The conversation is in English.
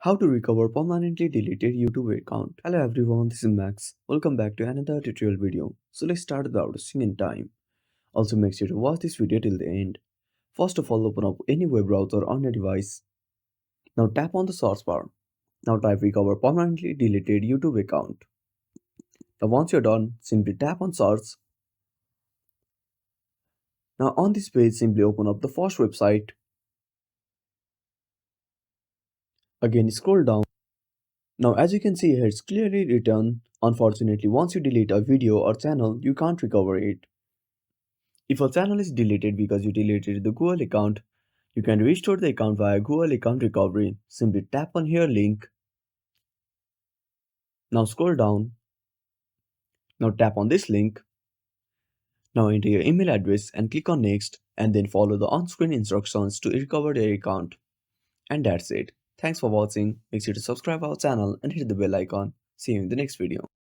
How to recover permanently deleted YouTube account. Hello everyone, this is Max. Welcome back to another tutorial video. So let's start without wasting any time. Also make sure to watch this video till the end. First of all, open up any web browser on your device. Now tap on the search bar. Now type recover permanently deleted YouTube account. Now once you're done, simply tap on search. Now on this page, simply open up the first website. Again scroll down. Now as you can see here, it's clearly written, unfortunately once you delete a video or channel, you can't recover it. If a channel is deleted because you deleted the Google account, you can restore the account via Google account recovery. Simply tap on here link. Now scroll down. Now tap on this link. Now enter your email address and click on next and then follow the on-screen instructions to recover your account. And that's it. Thanks for watching. Make sure to subscribe our channel and hit the bell icon. See you in the next video.